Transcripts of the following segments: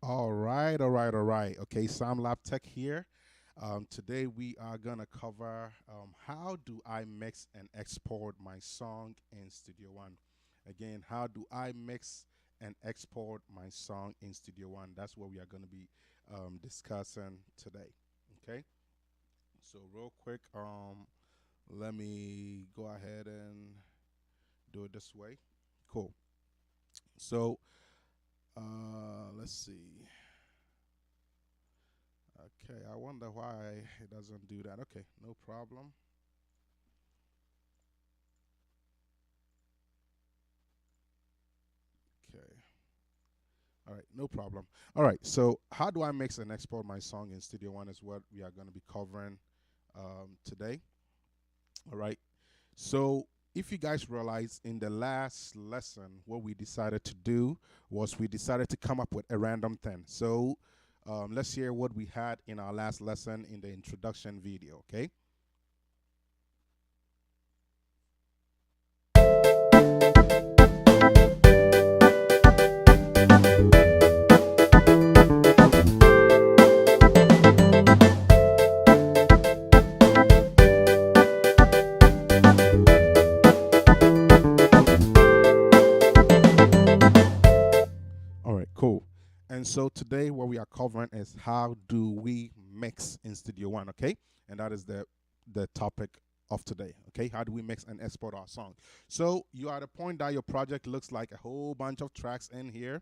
All right. Okay, Sam Lab Tech here. Today we are gonna cover how do I mix and export my song in Studio One. Again, how do I mix and export my song in Studio One? That's what we are gonna be discussing today. Okay. So real quick, let me go ahead and do it this way. Cool. So let's see. Okay, I wonder why it doesn't do that. Okay, no problem. Okay, all right, no problem. All right, so how do I mix and export my song in Studio One is what we are going to be covering today. All right, so if you guys realize in the last lesson, what we decided to do was we decided to come up with a random thing. So let's hear what we had in our last lesson in the introduction video, okay? All right, cool. And so today, what we are covering is how do we mix in Studio One, okay? And that is the topic of today, okay? How do we mix and export our song? So you are at a point that your project looks like a whole bunch of tracks in here.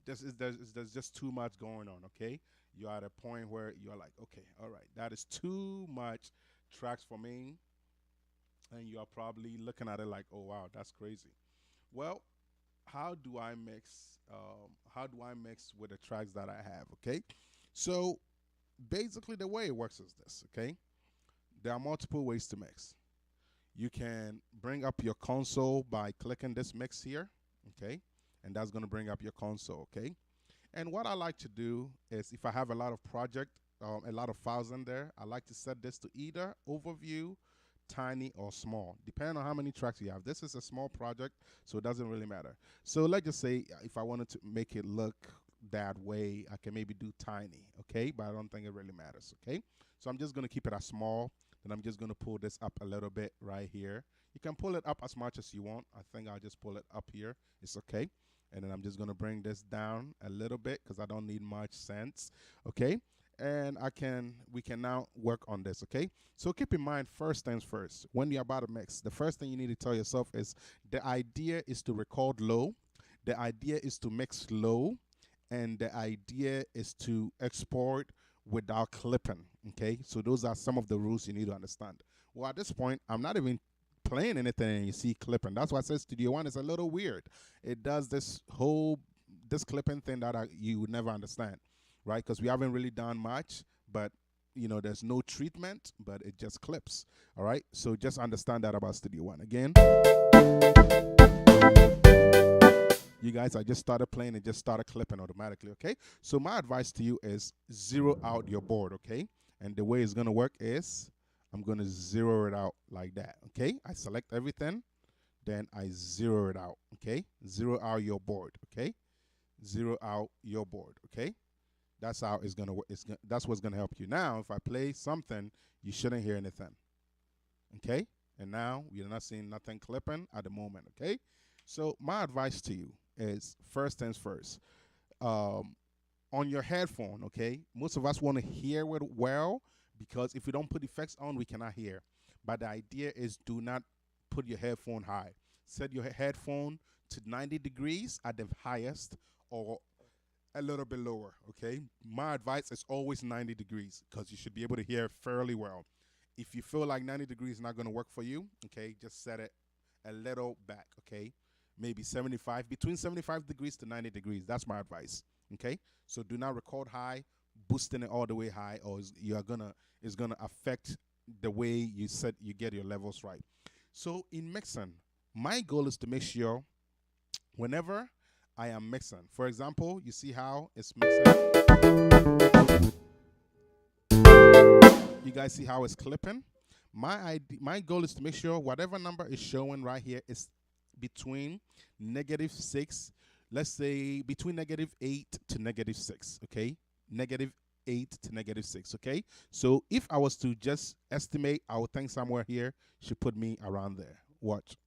There's just too much going on, okay? You are at a point where you're like, okay, all right, that is too much tracks for me, and you are probably looking at it like, oh wow, that's crazy. Well, how do I mix? How do I mix with the tracks that I have? Okay, so basically the way it works is this. Okay, there are multiple ways to mix. You can bring up your console by clicking this mix here. Okay, and that's going to bring up your console. Okay, and what I like to do is if I have a lot of a lot of files in there, I like to set this to either overview, tiny, or small, depending on how many tracks you have. This is a small project, so it doesn't really matter. So let's just say if I wanted to make it look that way, I can maybe do tiny, okay? But I don't think it really matters, okay? So I'm just gonna keep it as small, then I'm just gonna pull this up a little bit right here. You can pull it up as much as you want. I think I'll just pull it up here. It's okay. And then I'm just gonna bring this down a little bit because I don't need much sense, okay? And we can now work on this, okay? So keep in mind, first things first, when you're about to mix, the first thing you need to tell yourself is the idea is to record low, the idea is to mix low, and the idea is to export without clipping, okay? So those are some of the rules you need to understand. Well, at this point, I'm not even playing anything and you see clipping. That's why I said Studio One is a little weird. It does this clipping thing that you would never understand, right? Because we haven't really done much, but there's no treatment, but it just clips. All right. So just understand that about Studio One. Again, you guys, I just started playing and just started clipping automatically. Okay. So my advice to you is zero out your board. Okay. And the way it's gonna work is I'm gonna zero it out like that. Okay. I select everything, then I zero it out. Okay. Zero out your board. Okay. Zero out your board. Okay. That's how it's gonna work. That's what's gonna help you. Now, if I play something, you shouldn't hear anything. Okay? And now you're not seeing nothing clipping at the moment. Okay? So my advice to you is first things first. Um, on your headphone, okay? Most of us want to hear it well because if we don't put effects on, we cannot hear. But the idea is do not put your headphone high. Set your headphone to 90 degrees at the highest or a little bit lower, okay? My advice is always 90 degrees because you should be able to hear fairly well. If you feel like 90 degrees is not going to work for you, okay, just set it a little back, okay? Maybe 75, between 75 degrees to 90 degrees. That's my advice, okay? So do not record high, boosting it all the way high, or it's gonna affect the way you get your levels right. So in mixing, my goal is to make sure whenever I am mixing. For example, you see how it's mixing. You guys see how it's clipping? My goal is to make sure whatever number is showing right here is between -6. let's say between -8 to -6, okay? -8 to -6, okay? So if I was to just estimate, I would think somewhere here should put me around there. Watch.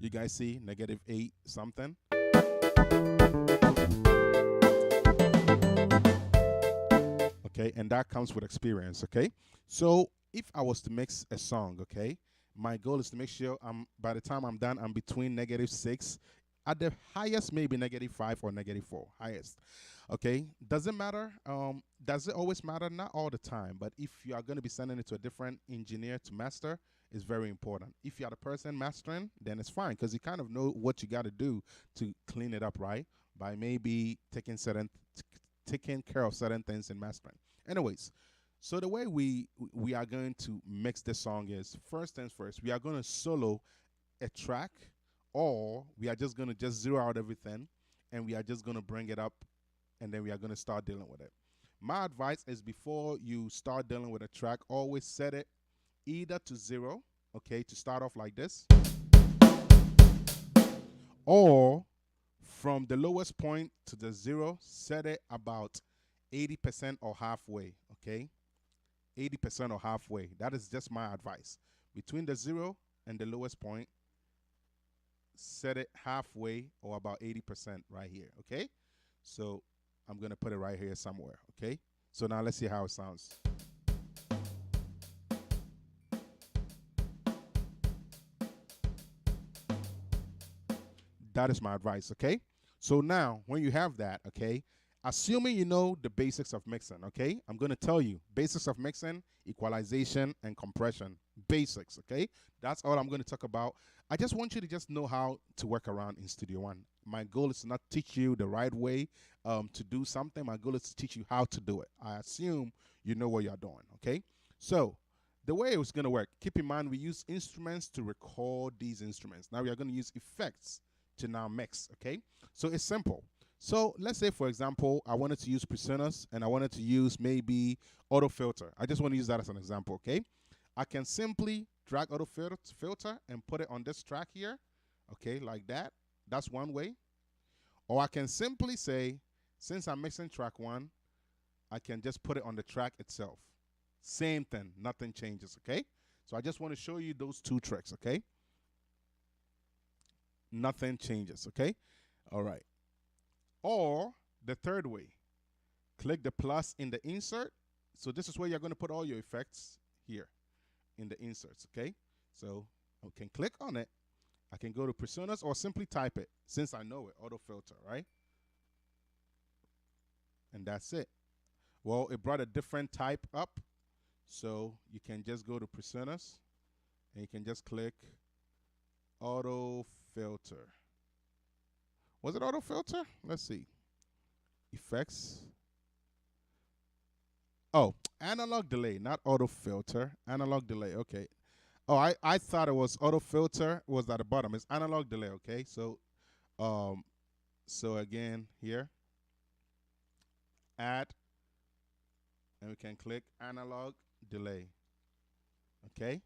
You guys see -8 something? Okay, and that comes with experience, okay? So if I was to mix a song, okay, my goal is to make sure by the time I'm done, I'm between -6, at the highest maybe -5 or -4, highest. Okay, does it matter? Does it always matter? Not all the time, but if you are going to be sending it to a different engineer to master, it's very important. If you are the person mastering, then it's fine because you kind of know what you got to do to clean it up, right? By maybe taking care of certain things in mastering. Anyways, so the way we are going to mix this song is, first things first, we are going to solo a track, or we are just going to just zero out everything and we are just going to bring it up, and then we are going to start dealing with it. My advice is, before you start dealing with a track, always set it either to 0, okay, to start off like this, or from the lowest point to the 0, set it about 80% or halfway, okay? 80% or halfway. That is just my advice. Between the 0 and the lowest point, set it halfway or about 80% right here, okay? So I'm going to put it right here somewhere, okay? So now let's see how it sounds. That is my advice, okay? So now, when you have that, okay, assuming you know the basics of mixing, okay, I'm going to tell you basics of mixing, equalization, and compression. Basics, okay? That's all I'm going to talk about. I just want you to just know how to work around in Studio One. My goal is to not teach you the right way to do something. My goal is to teach you how to do it. I assume you know what you're doing, okay? So the way it was going to work, keep in mind we use instruments to record these instruments. Now we are going to use effects to now mix, okay? So it's simple. So let's say, for example, I wanted to use presoners and I wanted to use maybe auto filter. I just want to use that as an example, okay? I can simply drag auto filter and put it on this track here, okay, like that. That's one way. Or I can simply say, since I'm mixing track 1, I can just put it on the track itself. Same thing, nothing changes, okay? So I just want to show you those two tricks, okay? Nothing changes, okay? All right. Or the third way, click the plus in the insert. So this is where you're going to put all your effects here in the inserts, okay? So I can click on it. I can go to personas or simply type it, since I know it, auto filter, right? And that's it. Well, it brought a different type up. So you can just go to personas and you can just click auto filter. Was it auto filter? Let's see. Effects. Oh, analog delay, not auto filter. Analog delay, okay. Oh, I thought it was auto filter was at the bottom. It's analog delay, okay? Um so again here, add, and we can click analog delay. Okay?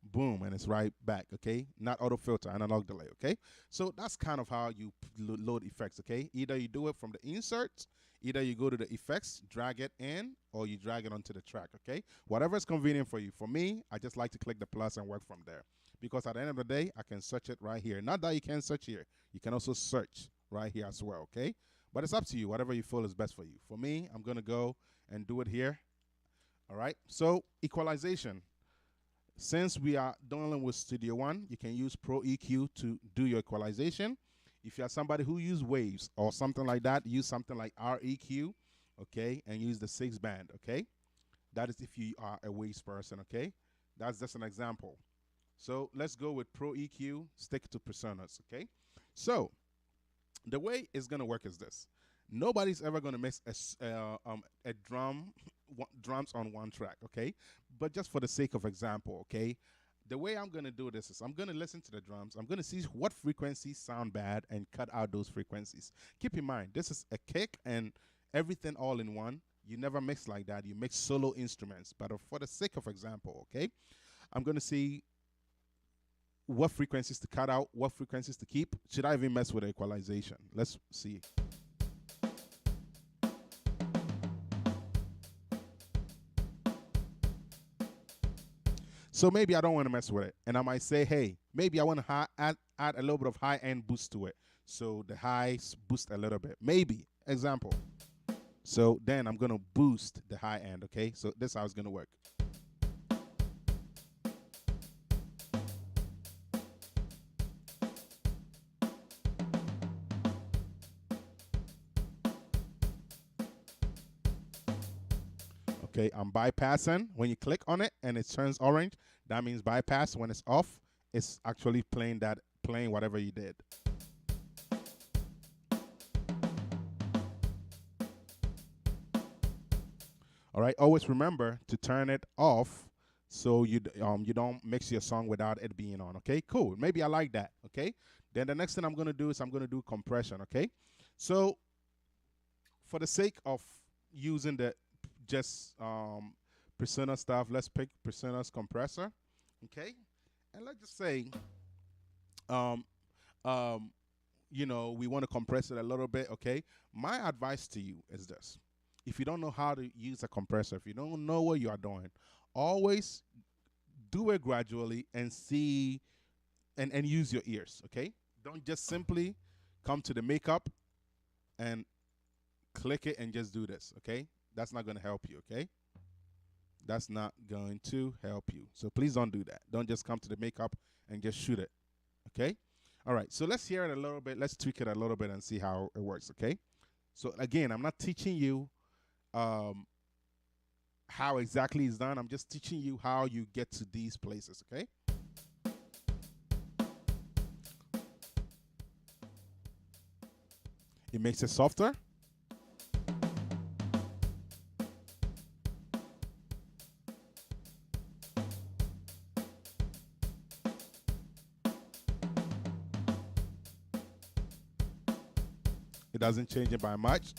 Boom, and it's right back, okay? Not auto filter, analog delay, okay? So that's kind of how you load effects, okay? Either you do it from the insert, either you go to the effects, drag it in, or you drag it onto the track, okay? Whatever is convenient for you. For me, I just like to click the plus and work from there, because at the end of the day, I can search it right here. Not that you can search here. You can also search right here as well, okay? But it's up to you, whatever you feel is best for you. For me, I'm going to go and do it here, all right? So equalization. Since we are dealing with Studio One, you can use Pro EQ to do your equalization. If you are somebody who use waves or something like that, use something like REQ, okay, and use the 6-band, okay? That is if you are a waves person, okay? That's just an example. So let's go with Pro EQ, stick to personas, okay? So the way it's gonna work is this. Nobody's ever gonna mix a drums on one track, okay? But just for the sake of example, okay? The way I'm gonna do this is I'm gonna listen to the drums. I'm gonna see what frequencies sound bad and cut out those frequencies. Keep in mind, this is a kick and everything all in one. You never mix like that. You mix solo instruments. But for the sake of example, okay? I'm going to see what frequencies to cut out, what frequencies to keep. Should I even mess with the equalization? Let's see. So maybe I don't want to mess with it. And I might say, hey, maybe I want to add a little bit of high-end boost to it. So the highs boost a little bit. Maybe. Example. So then I'm going to boost the high end, okay? So this is how it's going to work. Okay, I'm bypassing. When you click on it and it turns orange, that means bypass. When it's off, it's actually playing whatever you did. All right, always remember to turn it off so you don't mix your song without it being on, okay? Cool, maybe I like that, okay? Then the next thing I'm gonna do is I'm gonna do compression, okay? So for the sake of using the just persona stuff, let's pick persona's compressor, okay? And let's just say, um, we want to compress it a little bit, okay? My advice to you is this. If you don't know how to use a compressor, if you don't know what you are doing, always do it gradually and see and use your ears, okay? Don't just simply come to the makeup and click it and just do this, okay? That's not going to help you, okay? That's not going to help you. So please don't do that. Don't just come to the makeup and just shoot it, okay? All right, so let's hear it a little bit. Let's tweak it a little bit and see how it works, okay? So again, I'm not teaching you how exactly it's done. I'm just teaching you how you get to these places, okay? It makes it softer. It doesn't change it by much.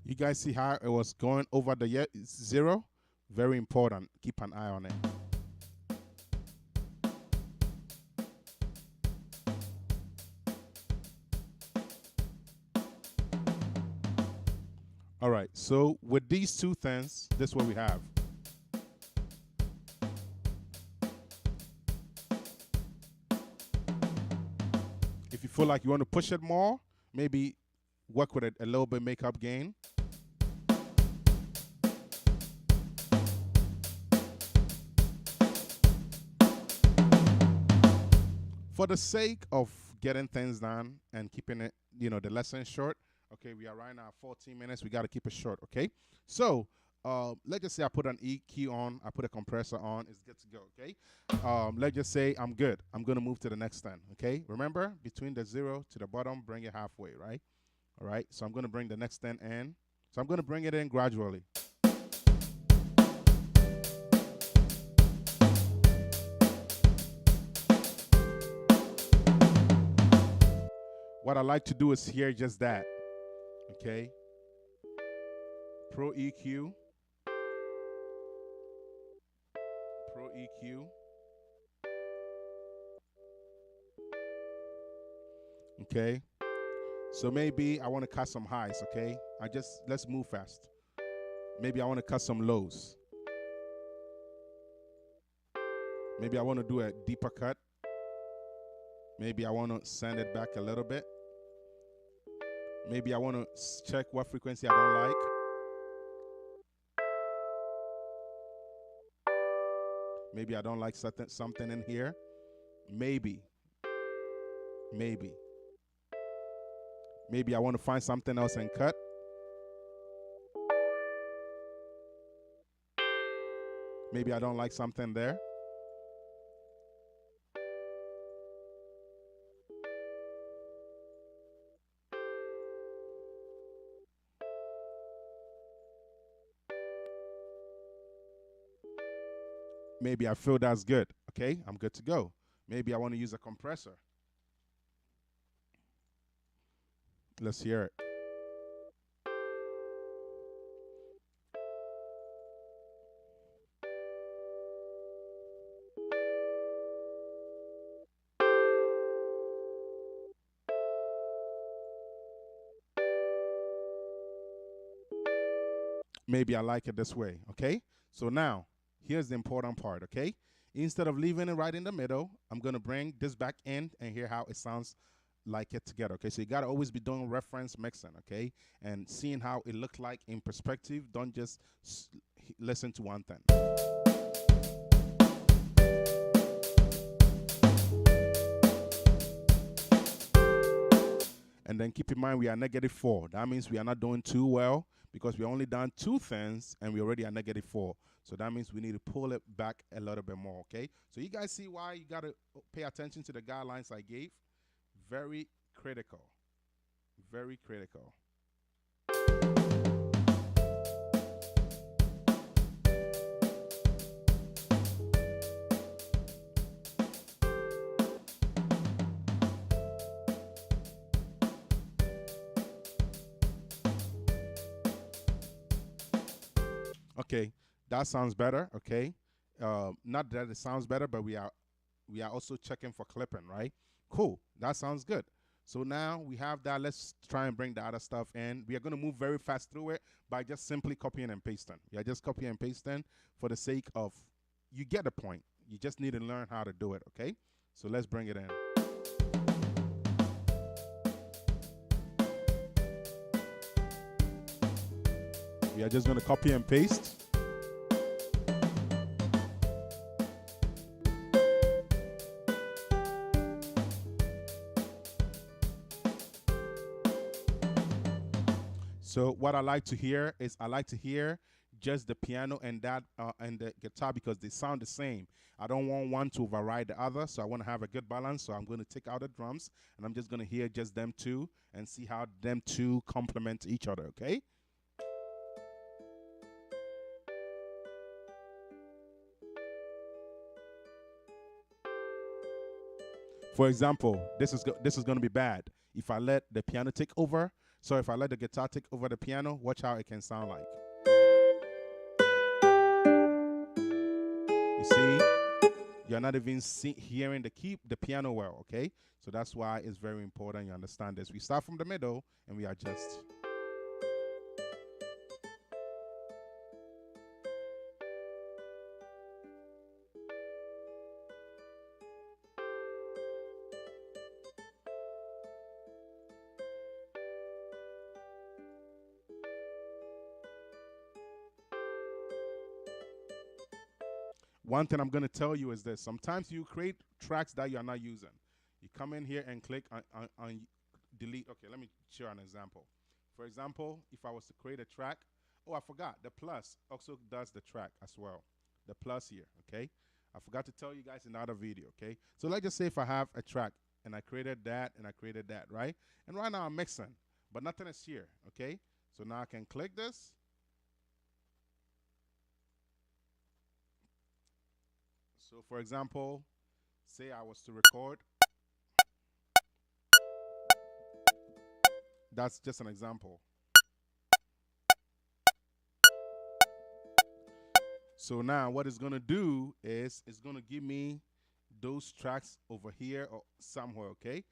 You guys see how it was going over the zero? Very important. Keep an eye on it. All right, so with these two things, this is what we have. If you feel like you want to push it more, maybe work with a little bit makeup gain. For the sake of getting things done and keeping it, the lesson short, okay, we are right now at 14 minutes. We got to keep it short, okay? So let's just say I put an EQ on, I put a compressor on, it's good to go, okay? Let's just say I'm good. I'm going to move to the next 10, okay? Remember, between the 0 to the bottom, bring it halfway, right? All right, so I'm going to bring the next 10 in. So I'm going to bring it in gradually. What I like to do is hear just that, okay? Pro EQ. Pro EQ. Okay? So maybe I want to cut some highs, okay? Let's move fast. Maybe I want to cut some lows. Maybe I want to do a deeper cut. Maybe I want to send it back a little bit. Maybe I want to check what frequency I don't like. Maybe I don't like something in here. Maybe, maybe, maybe I want to find something else and cut. Maybe I don't like something there. Maybe I feel that's good. Okay, I'm good to go. Maybe I want to use a compressor. Let's hear it. Maybe I like it this way. Okay, so now here's the important part. Okay, instead of leaving it right in the middle, I'm going to bring this back in and hear how it sounds like it together. Okay, so you got to always be doing reference mixing. Okay, and seeing how it looks like in perspective. Don't just listen to one thing. And then keep in mind we are -4. That means we are not doing too well because we only done 2 things and we already are -4. So that means we need to pull it back a little bit more, okay? So you guys see why you got to pay attention to the guidelines I gave? Very critical. Very critical. Okay, that sounds better, okay? Not that it sounds better, but we are also checking for clipping, right? Cool. That sounds good. So now we have that. Let's try and bring the other stuff in. We are going to move very fast through it by just simply copying and pasting. Yeah, just copy and pasting for the sake of, you get the point. You just need to learn how to do it, okay? So let's bring it in. We are just going to copy and paste. So what I like to hear is I like to hear just the piano and that and the guitar because they sound the same. I don't want one to override the other, so I want to have a good balance. So I'm going to take out the drums and I'm just going to hear just them two and see how them two complement each other, okay? For example, this is going to be bad. If I let the piano take over, so if I let the guitar take over the piano, watch how it can sound like. You see, you're not even hearing the piano well, okay? So that's why it's very important you understand this. We start from the middle and we adjust. One thing I'm going to tell you is this. Sometimes you create tracks that you are not using. You come in here and click on delete. Okay, let me show an example. For example, if I was to create a track, oh, I forgot. The plus also does the track as well. The plus here, okay? I forgot to tell you guys in the other video, okay? So let's just say if I have a track and I created that and I created that, right? And right now I'm mixing, but nothing is here, okay? So now I can click this. So for example, say I was to record. That's just an example. So now what it's going to do is it's going to give me those tracks over here or somewhere, okay?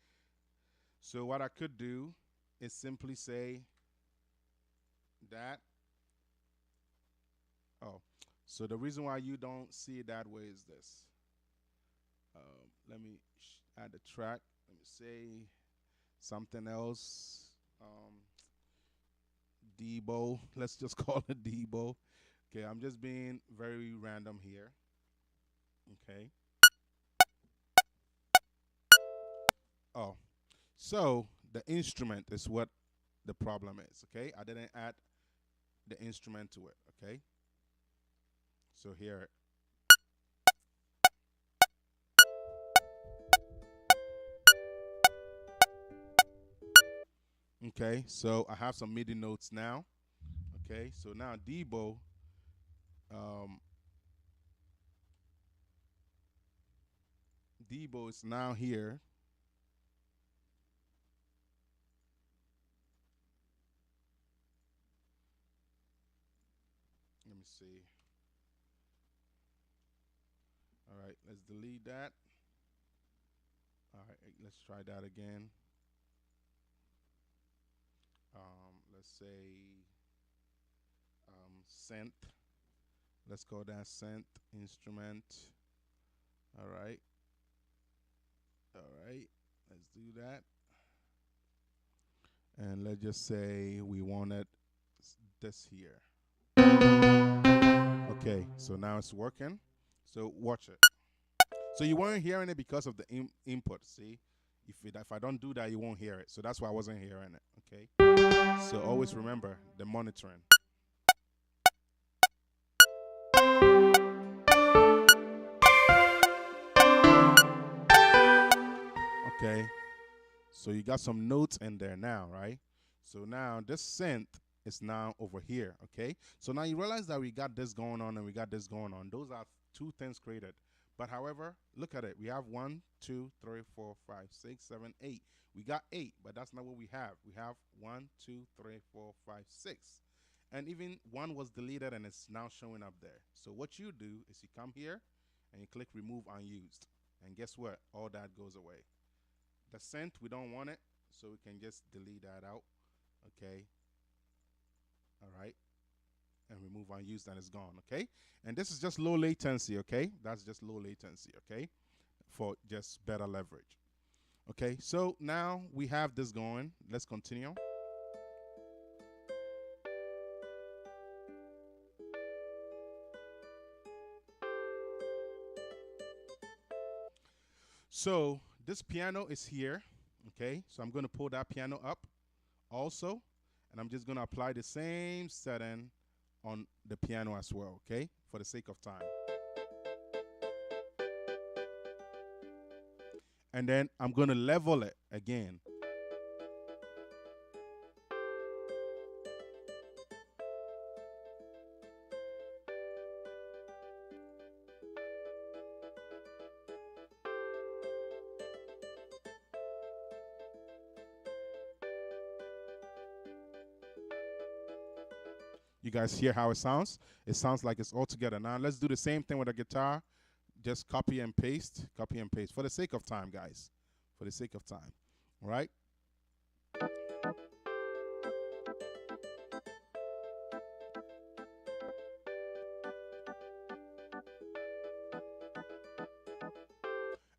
So what I could do is simply say that. Oh, so the reason why you don't see it that way is this. Let me add the track. Let me say something else. Debo. Let's just call it Debo. Okay, I'm just being very random here. Okay. Oh, so the instrument is what the problem is. Okay, I didn't add the instrument to it. Okay, so here. Okay, so I have some MIDI notes now. Okay, so now um, Debo is now here. Let me see. All right, let's delete that. All right, let's try that again. Let's say synth. Let's call that synth instrument. All right. All right. Let's do that. And let's just say we wanted this here. Okay, so now it's working. So watch it. So you weren't hearing it because of the input. See, if I don't do that, you won't hear it. So that's why I wasn't hearing it. Okay. So always remember the monitoring. Okay. So you got some notes in there now, right? So now this synth is now over here, okay? So now you realize that we got this going on and we got this going on. Those are two things created. But however, look at it. We have 1, 2, 3, 4, 5, 6, 7, 8. We got 8, but that's not what we have. We have 1, 2, 3, 4, 5, 6. And even 1 was deleted and it's now showing up there. So what you do is you come here and you click remove unused. And guess what? All that goes away. The synth, we don't want it, so we can just delete that out. Okay. All right. And remove unused and it's gone. Okay. And this is just low latency. Okay. That's just low latency. Okay. For just better leverage. Okay. So now we have this going. Let's continue. So this piano is here. Okay. So I'm going to pull that piano up also. And I'm just going to apply the same setting on the piano as well, okay? For the sake of time. And then I'm going to level it again. You guys hear how it sounds? It sounds like it's all together. Now let's do the same thing with the guitar. Just copy and paste for the sake of time, guys. For the sake of time. All right?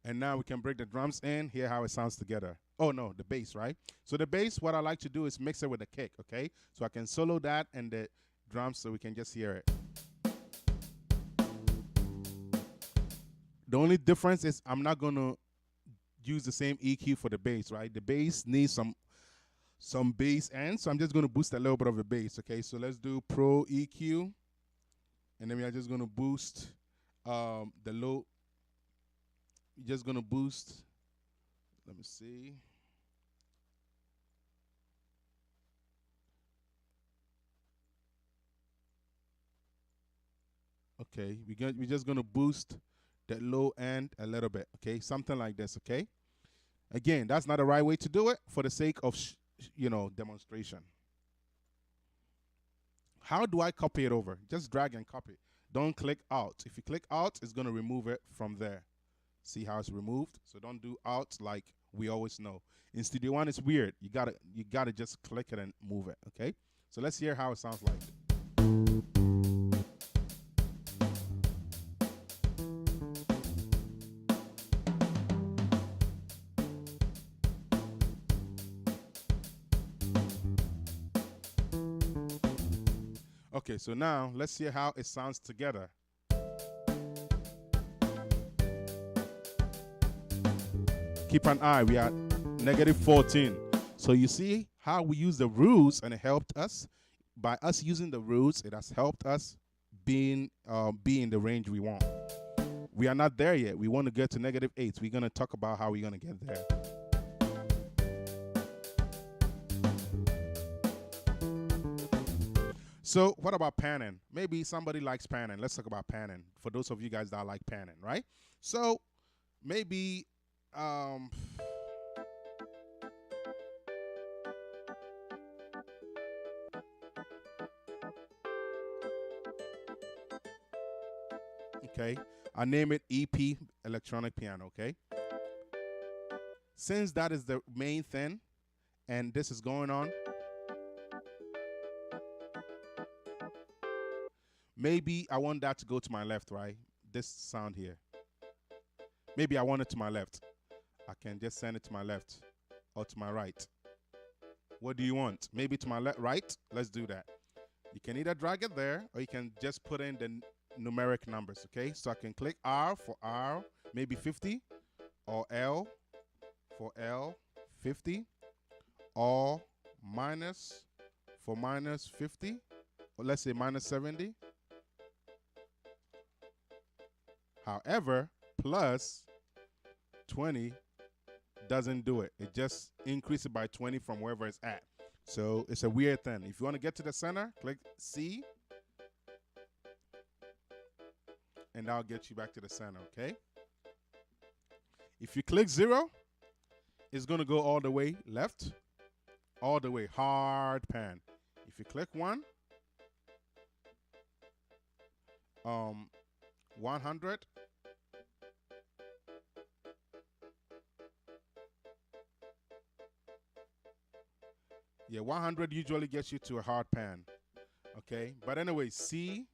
And now we can break the drums in, hear how it sounds together. Oh no, the bass, right? So the bass, what I like to do is mix it with the kick, okay? So I can solo that and the drums so we can just hear it. The only difference is I'm not gonna use the same EQ for the bass, right? The bass needs some bass end, so I'm just gonna boost a little bit of the bass, okay? So let's do Pro EQ, and then we are just gonna boost the low. You're just gonna boost. Let me see. Okay, we're just gonna boost the low end a little bit, okay? Something like this, okay? Again, that's not the right way to do it for the sake of, demonstration. How do I copy it over? Just drag and copy. Don't click out. If you click out, it's gonna remove it from there. See how it's removed? So don't do out like we always know. In Studio One, it's weird. You gotta just click it and move it, okay? So let's hear how it sounds like. Okay, so now let's hear how it sounds together. keep an eye. We are negative 14. So you see how we use the rules, and it helped us. By us using the rules, it has helped us be in the range we want. We are not there yet. We want to get to negative 8. We're going to talk about how we're going to get there. So what about panning? Maybe somebody likes panning. Let's talk about panning. For those of you guys that like panning, right? So maybe okay, I name it EP, electronic piano, okay? Since that is the main thing and this is going on, maybe I want that to go to my left, right? This sound here. Maybe I want it to my left. I can just send it to my left or to my right. What do you want? Maybe to my right? Let's do that. You can either drag it there or you can just put in the numeric numbers, okay? So I can click R for R, maybe 50, or L for L, 50, or minus for minus 50, or let's say minus 70. However, plus 20 doesn't do it. It just increases it by 20 from wherever it's at. So it's a weird thing. If you want to get to the center, click C, and that'll get you back to the center, okay? If you click 0, it's going to go all the way left, all the way, hard pan. If you click 1, 100, yeah, 100 usually gets you to a hard pan, okay? But anyway, C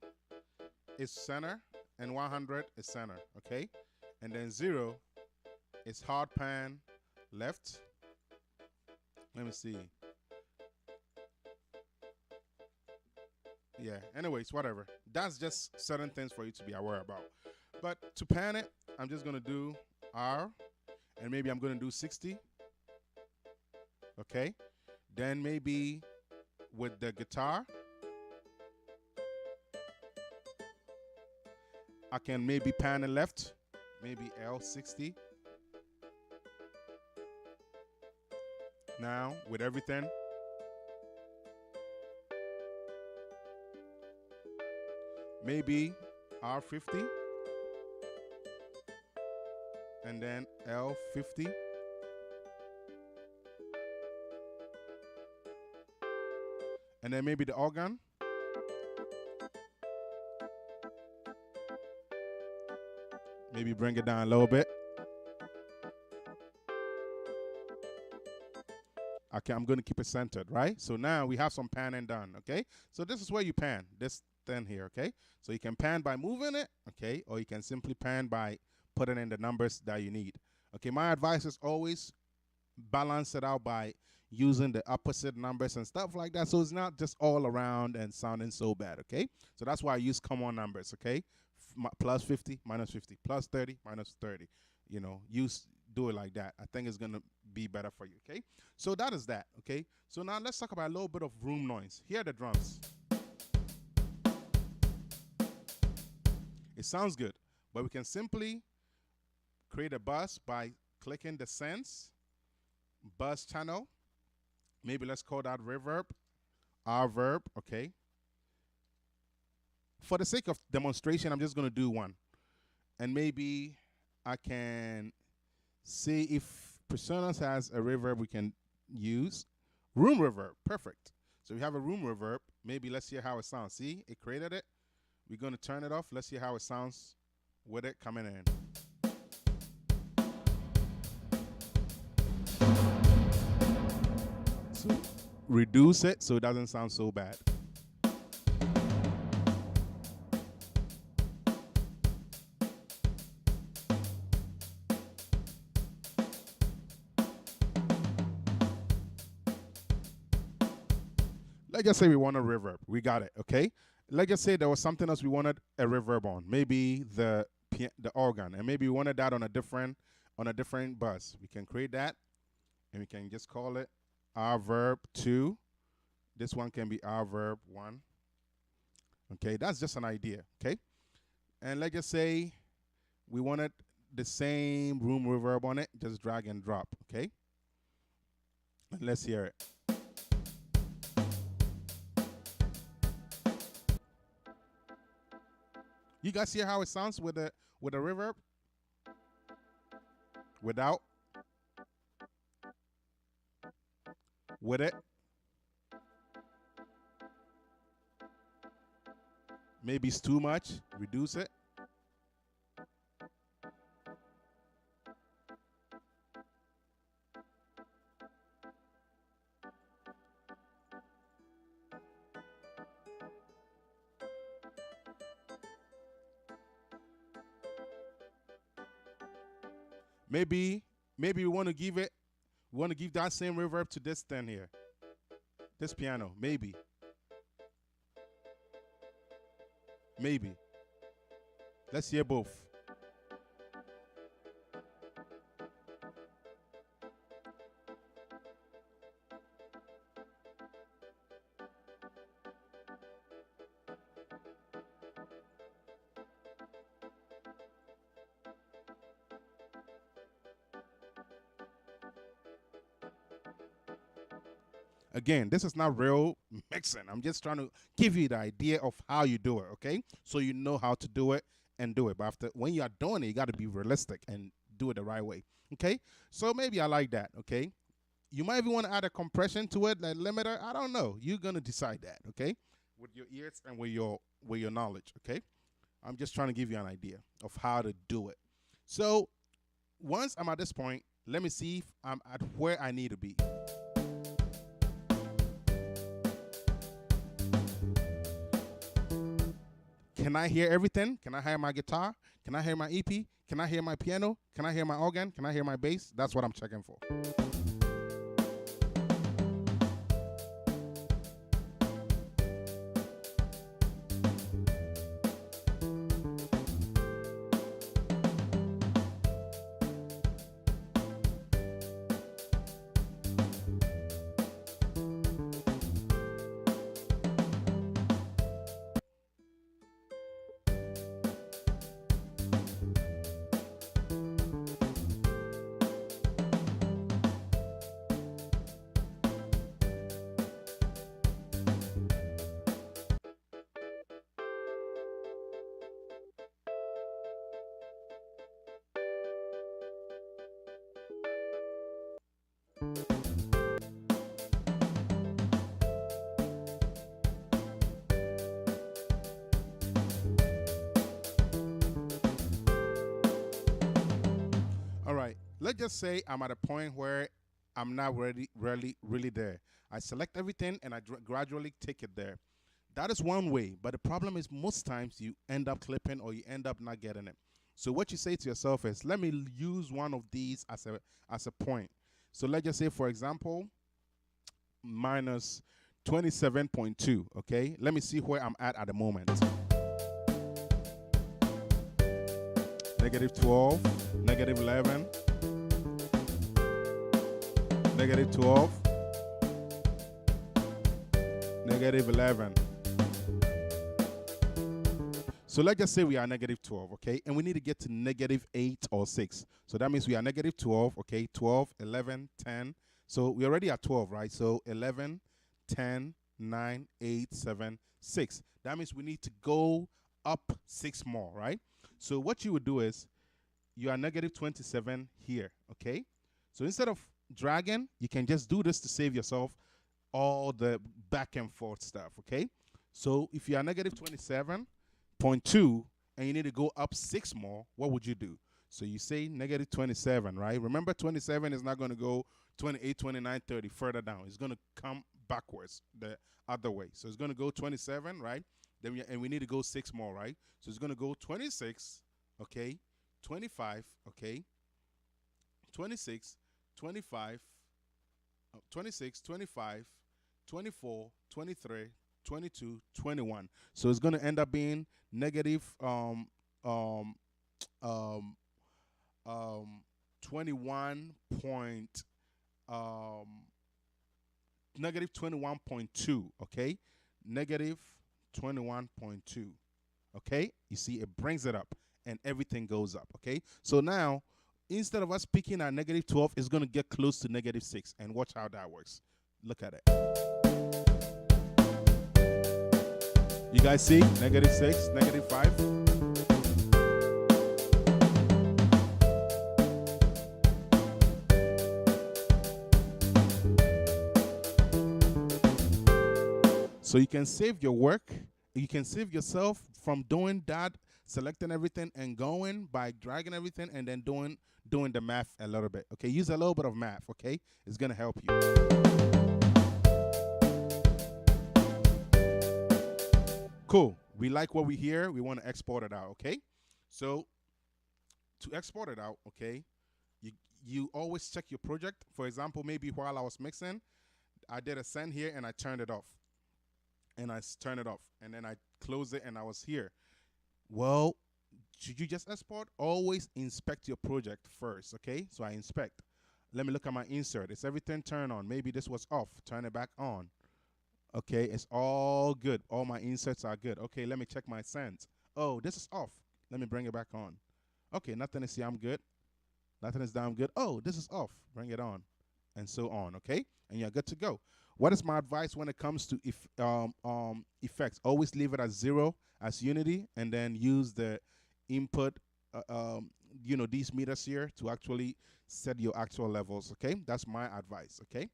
is center, and 100 is center, okay? And then 0 is hard pan left. Let me see. Yeah, anyways, whatever. That's just certain things for you to be aware about. But to pan it, I'm just going to do R, and maybe I'm going to do 60, okay? Then maybe with the guitar, I can maybe pan it left, maybe L60. Now, with everything, maybe R50, and then L50. And then maybe the organ. Maybe bring it down a little bit. Okay, I'm going to keep it centered, right? So now we have some panning done, okay? So this is where you pan, this thing here, okay? So you can pan by moving it, okay? Or you can simply pan by putting in the numbers that you need. Okay, my advice is always balance it out by using the opposite numbers and stuff like that, so it's not just all around and sounding so bad, okay? So that's why I use common numbers, okay? Plus 50, minus 50, plus 30, minus 30. You know, do it like that. I think it's gonna be better for you, okay? So that is that, okay? So now let's talk about a little bit of room noise. Here are the drums. It sounds good, but we can simply create a bus by clicking the sense bus channel. Maybe let's call that reverb, verb, okay? For the sake of demonstration, I'm just going to do one. And maybe I can see if Personas has a reverb we can use. Room reverb, perfect. So we have a room reverb. Maybe let's hear how it sounds. See, it created it. We're going to turn it off. Let's see how it sounds with it coming in. So reduce it so it doesn't sound so bad. Let's just say we want a reverb. We got it, okay? Let's just say there was something else we wanted a reverb on. Maybe the organ, and maybe we wanted that on a different on a different bus. We can create that, and we can just call it our verb 2. This one can be our verb 1. Okay, that's just an idea. Okay, and let's just say we wanted the same room reverb on it. Just drag and drop. Okay, and let's hear it. You guys hear how it sounds with the reverb? Without? With it? Maybe it's too much. Reduce it. Maybe we want to give it. We want to give that same reverb to this thing here. This piano. Maybe. Let's hear both. Again, this is not real mixing. I'm just trying to give you the idea of how you do it, okay? So you know how to do it and do it. But when you are doing it, you got to be realistic and do it the right way, okay? So maybe I like that, okay? You might even want to add a compression to it, like limiter. I don't know. You're going to decide that, okay? With your ears and with your knowledge, okay? I'm just trying to give you an idea of how to do it. So once I'm at this point, let me see if I'm at where I need to be. Can I hear everything? Can I hear my guitar? Can I hear my EP? Can I hear my piano? Can I hear my organ? Can I hear my bass? That's what I'm checking for. All right, let's just say I'm at a point where I'm not really there. I select everything and I gradually take it there. That is one way, but the problem is most times you end up clipping or you end up not getting it. So what you say to yourself is, let me use one of these as a point. So let's just say, for example, minus 27.2, okay? Let me see where I'm at the moment. Negative 12, negative 11, negative 12, negative 11. So let's just say we are negative 12, okay? And we need to get to negative 8 or 6. So that means we are negative 12, okay? 12, 11, 10. So we're already at 12, right? So 11, 10, 9, 8, 7, 6. That means we need to go up 6 more, right? So what you would do is you are negative 27 here, okay? So instead of dragging, you can just do this to save yourself all the back and forth stuff, okay? So if you are negative 27.2 and you need to go up 6 more, what would you do? So you say negative 27, right? Remember, 27 is not going to go 28, 29, 30 further down. It's going to come backwards the other way. So it's going to go 27, right? Then and we need to go 6 more, right? So it's going to go 26, okay? 25, okay? 26, 25, 26, 25, 24, 23, 22, 21. So it's going to end up being negative um, 21 point negative 21.2, okay? Negative 21.2, okay? You see, it brings it up and everything goes up, okay? So now, instead of us picking at negative 12, it's going to get close to negative 6, and watch how that works. Look at it. You guys see? Negative 6, negative 5. So you can save your work. You can save yourself from doing that, selecting everything and going by dragging everything and then doing the math a little bit. Okay, use a little bit of math. Okay, it's gonna help you. Cool. We like what we hear. We want to export it out. Okay, so to export it out, okay, you always check your project. For example, maybe while I was mixing, I did a send here and I turned it off. And I turn it off, and then I close it, and I was here. Well, should you just export? Always inspect your project first, okay? So I inspect. Let me look at my insert. Is everything turned on? Maybe this was off. Turn it back on. Okay, it's all good. All my inserts are good. Okay, let me check my sends. Oh, this is off. Let me bring it back on. Okay, nothing is here. I'm good. Nothing is down good. Oh, this is off. Bring it on. And so on, okay? And you're good to go. What is my advice when it comes to effects? Always leave it at 0 as unity, and then use the input, these meters here to actually set your actual levels, okay? That's my advice, okay?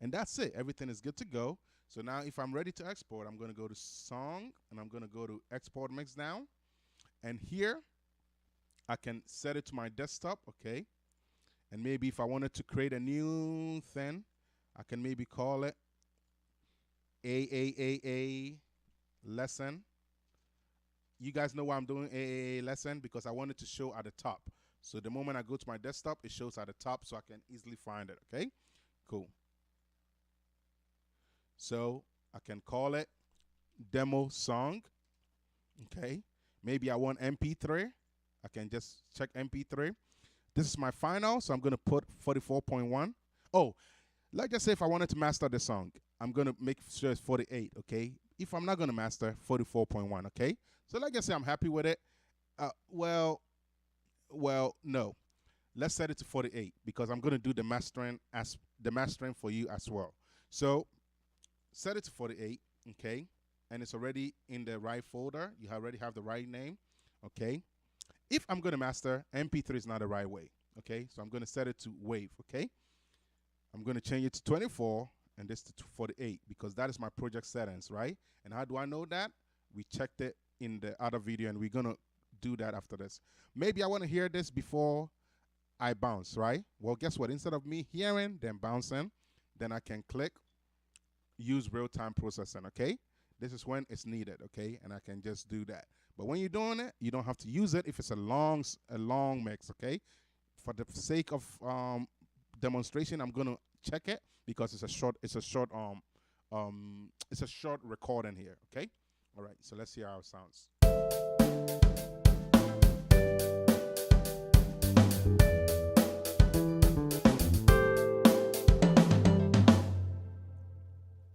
And that's it. Everything is good to go. So now if I'm ready to export, I'm going to go to Song, and I'm going to go to Export Mix now. And here, I can set it to my desktop, okay? And maybe if I wanted to create a new thing, I can maybe call it AAAA lesson. You guys know why I'm doing AAA lesson? Because I wanted to show at the top. So the moment I go to my desktop, it shows at the top so I can easily find it, okay? Cool. So I can call it demo song, okay? Maybe I want MP3. I can just check MP3. This is my final, so I'm going to put 44.1. Oh, let's just say if I wanted to master the song, I'm going to make sure it's 48, okay? If I'm not going to master, 44.1, okay? So let's just say I'm happy with it. Well, no. Let's set it to 48 because I'm going to do the mastering for you as well. So set it to 48, okay? And it's already in the right folder. You already have the right name, okay? If I'm going to master, MP3 is not the right way, okay? So I'm going to set it to wave, okay? I'm going to change it to 24 and this to 48 because that is my project settings, right? And how do I know that? We checked it in the other video, and we're going to do that after this. Maybe I want to hear this before I bounce, right? Well, guess what? Instead of me hearing, then bouncing, then I can click use real-time processing, okay? This is when it's needed, okay? And I can just do that. But when you're doing it, you don't have to use it if it's a long mix, okay? For the sake of demonstration, I'm gonna check it because it's a short recording here, okay? All right, so let's hear how it sounds.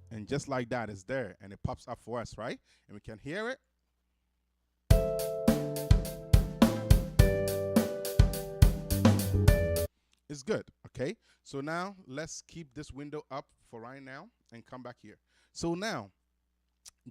And just like that, it's there, and it pops up for us, right? And we can hear it. It's good, okay? So now let's keep this window up for right now and come back here. So now,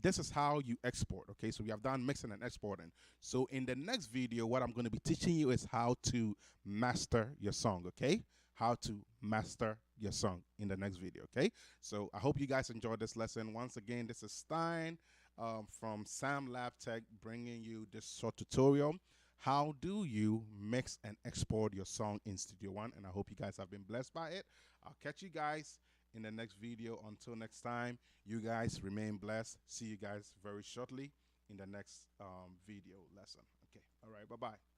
this is how you export, okay? So we have done mixing and exporting. So in the next video, what I'm going to be teaching you is how to master your song, okay? How to master your song in the next video, okay? So I hope you guys enjoyed this lesson. Once again, this is Stein from Sam Lab Tech bringing you this short tutorial. How do you mix and export your song in Studio One? And I hope you guys have been blessed by it. I'll catch you guys in the next video. Until next time, you guys remain blessed. See you guys very shortly in the next video lesson. Okay, all right, bye-bye.